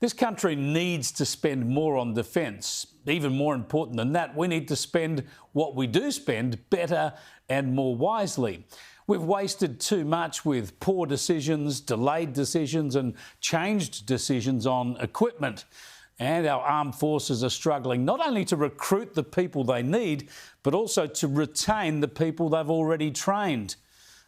This country needs to spend more on defence. Even more important than that, we need to spend what we do spend better and more wisely. We've wasted too much with poor decisions, delayed decisions and changed decisions on equipment. And our armed forces are struggling not only to recruit the people they need, but also to retain the people they've already trained.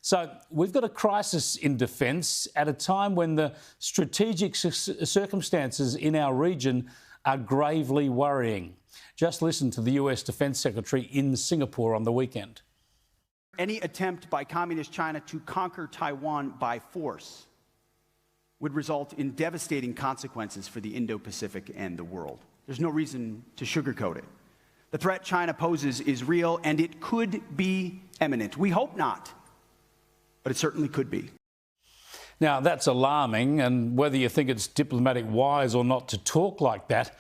So we've got a crisis in defence at a time when the strategic circumstances in our region are gravely worrying. Just listen to the US Defence Secretary in Singapore on the weekend. Any attempt by Communist China to conquer Taiwan by force would result in devastating consequences for the Indo-Pacific and the world. There's no reason to sugarcoat it. The threat China poses is real, and it could be imminent. We hope not, but it certainly could be. Now, that's alarming, and whether you think it's diplomatic wise or not to talk like that,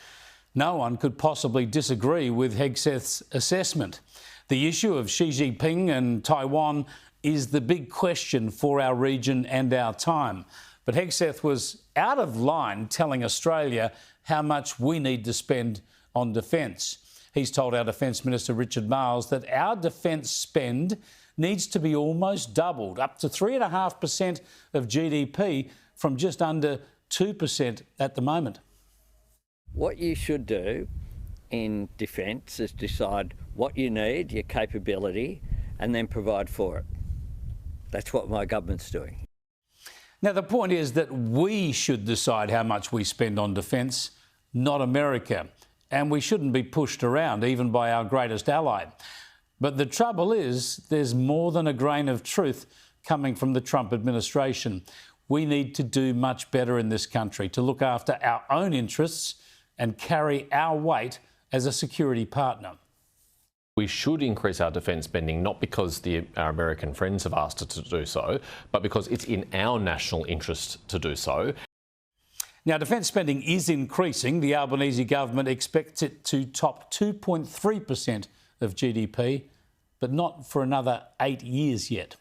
no one could possibly disagree with Hegseth's assessment. The issue of Xi Jinping and Taiwan is the big question for our region and our time. But Hegseth was out of line telling Australia how much we need to spend on defence. He's told our Defence Minister Richard Marles that our defence spend needs to be almost doubled, up to 3.5% of GDP from just under 2% at the moment. What you should do in defence is decide what you need, your capability, and then provide for it. That's what my government's doing. Now, the point is that we should decide how much we spend on defence, not America. And we shouldn't be pushed around, even by our greatest ally. But the trouble is, there's more than a grain of truth coming from the Trump administration. We need to do much better in this country to look after our own interests and carry our weight as a security partner. We should increase our defence spending, not because our American friends have asked us to do so, but because it's in our national interest to do so. Now, defence spending is increasing. The Albanese government expects it to top 2.3% of GDP, but not for another 8 years yet.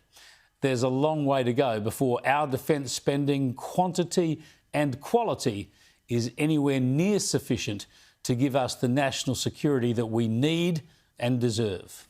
There's a long way to go before our defence spending quantity and quality is anywhere near sufficient to give us the national security that we need and deserve.